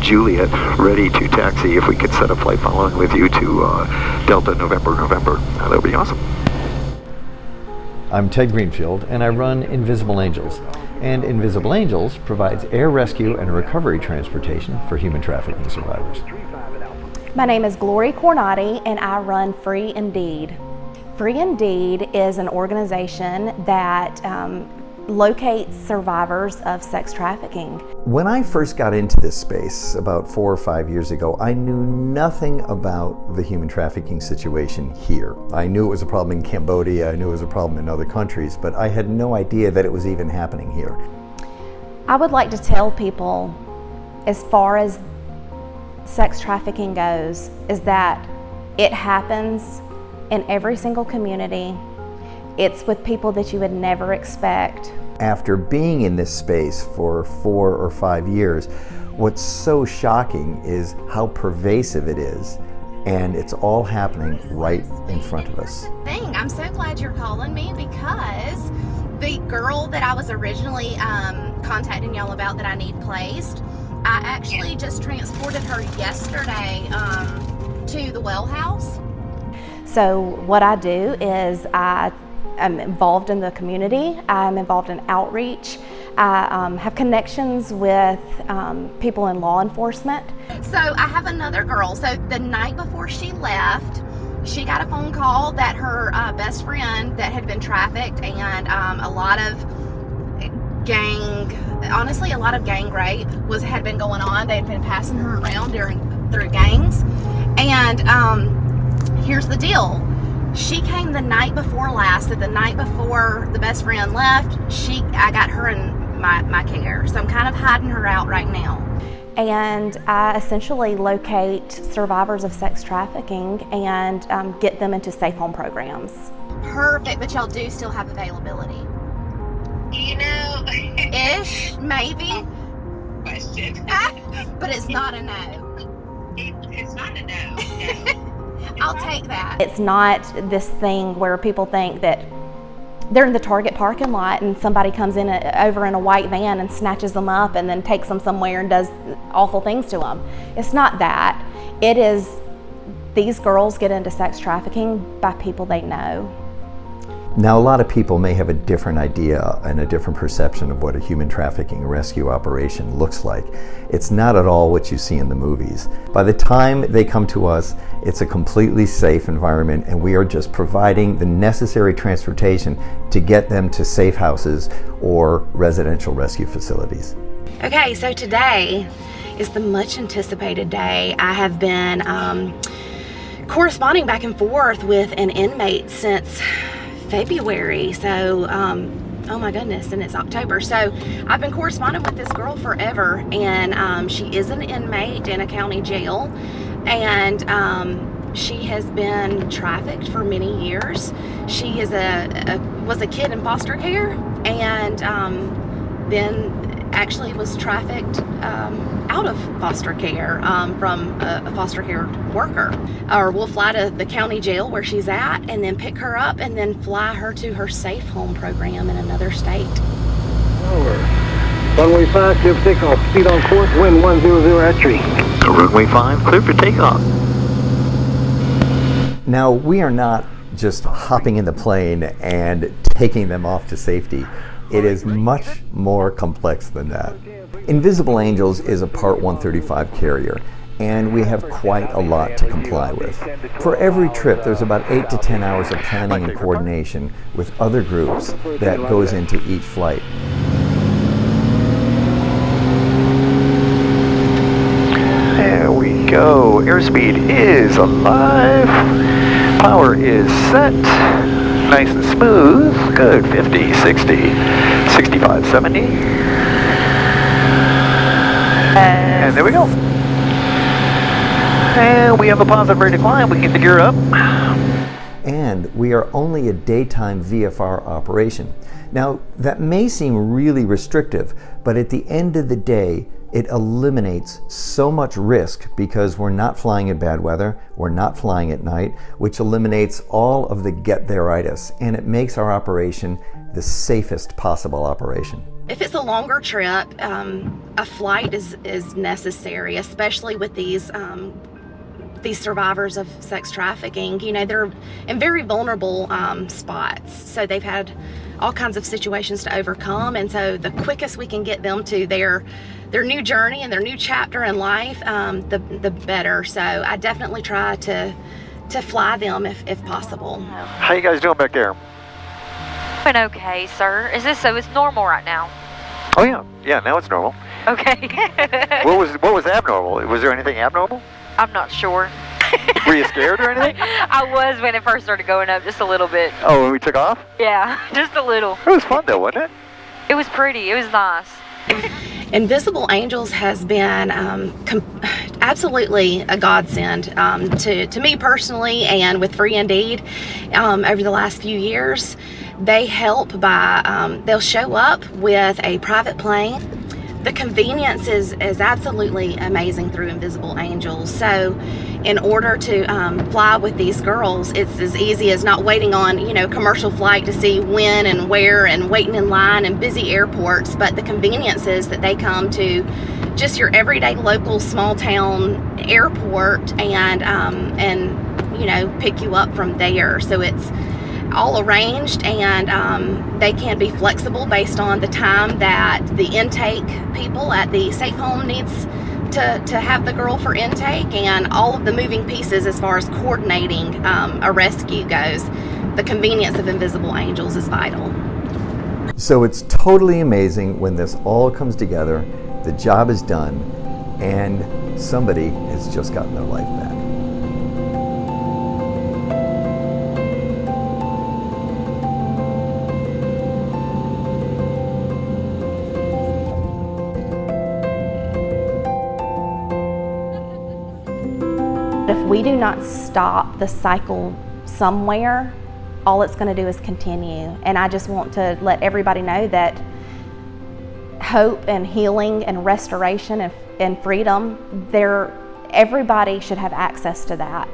Juliet, ready to taxi if we could set a flight following with you to Delta November. That would be awesome. I'm Ted Greenfield, and I run Invisible Angels. And Invisible Angels provides air rescue and recovery transportation for human trafficking survivors. My name is Glory Cornati, and I run Free Indeed. Free Indeed is an organization that locates survivors of sex trafficking. When I first got into this space about 4 or 5 years ago, I knew nothing about the human trafficking situation here. I knew it was a problem in Cambodia, I knew it was a problem in other countries, but I had no idea that it was even happening here. I would like to tell people, as far as sex trafficking goes, is that it happens in every single community. It's with people that you would never expect. After being in this space for 4 or 5 years, what's so shocking is how pervasive it is, and it's all happening right in front of us. I'm so glad you're calling me, because the girl that I was originally contacting y'all about that I need placed, I actually just transported her yesterday to the well house. So what I do is I'm involved in the community, I'm involved in outreach, I have connections with people in law enforcement. So I have another girl, so the night before she left, she got a phone call that her best friend that had been trafficked, and a lot of gang rape had been going on. They had been passing her around through gangs, and here's the deal. She came the night before last, so the night before the best friend left, I got her in my care. So I'm kind of hiding her out right now. And I essentially locate survivors of sex trafficking and get them into safe home programs. Perfect, but y'all do still have availability? You know, ish, maybe. Question. But it's not a no. It's not a no. I'll take that. It's not this thing where people think that they're in the Target parking lot and somebody comes over in a white van and snatches them up and then takes them somewhere and does awful things to them. It's not that. It is, these girls get into sex trafficking by people they know. Now, a lot of people may have a different idea and a different perception of what a human trafficking rescue operation looks like. It's not at all what you see in the movies. By the time they come to us, it's a completely safe environment, and we are just providing the necessary transportation to get them to safe houses or residential rescue facilities. Okay, so today is the much anticipated day. I have been corresponding back and forth with an inmate since February, so oh my goodness, and it's October. So I've been corresponding with this girl forever, and she is an inmate in a county jail, and she has been trafficked for many years. She is was a kid in foster care, and then actually was trafficked out of foster care from a foster care worker. Or we'll fly to the county jail where she's at and then pick her up and then fly her to her safe home program in another state. Over. Runway 5, clear for takeoff. Speed on course, wind 100 at tree. Runway 5, clear for takeoff. Now, we are not just hopping in the plane and taking them off to safety. It is much more complex than that. Invisible Angels is a Part 135 carrier, and we have quite a lot to comply with. For every trip, there's about 8 to 10 hours of planning and coordination with other groups that goes into each flight. There we go. Airspeed is alive. Power is set. Nice and smooth. Good. 50, 60, 65, 70. And there we go. And we have a positive rate of climb. We can gear up. And we are only a daytime VFR operation. Now, that may seem really restrictive, but at the end of the day, it eliminates so much risk because we're not flying in bad weather, we're not flying at night, which eliminates all of the get-there-itis, and it makes our operation the safest possible operation. If it's a longer trip, a flight is necessary, especially with these survivors of sex trafficking. You know, they're in very vulnerable spots, so they've had all kinds of situations to overcome, and so the quickest we can get them to their new journey and their new chapter in life, the better. So I definitely try to fly them if possible. How you guys doing back there? Doing okay, sir. Is this so? It's normal right now. Oh yeah, now it's normal. Okay. What was abnormal? Was there anything abnormal? I'm not sure. Were you scared or anything? I was when it first started going up, just a little bit. Oh, when we took off? Yeah, just a little. It was fun though, wasn't it? It was pretty. It was nice. Invisible Angels has been absolutely a godsend to me personally, and with Free Indeed over the last few years. They help by, they'll show up with a private plane. The convenience is absolutely amazing through Invisible Angels. So in order to fly with these girls, it's as easy as not waiting on, you know, commercial flight to see when and where and waiting in line in busy airports, but the conveniences that they come to just your everyday local small town airport and you know, pick you up from there. So it's all arranged, and they can be flexible based on the time that the intake people at the safe home needs to have the girl for intake, and all of the moving pieces as far as coordinating a rescue goes. The convenience of Invisible Angels is vital. So it's totally amazing when this all comes together, the job is done, and somebody has just gotten their life back. If we do not stop the cycle somewhere, all it's going to do is continue. And I just want to let everybody know that hope and healing and restoration and freedom, everybody should have access to that.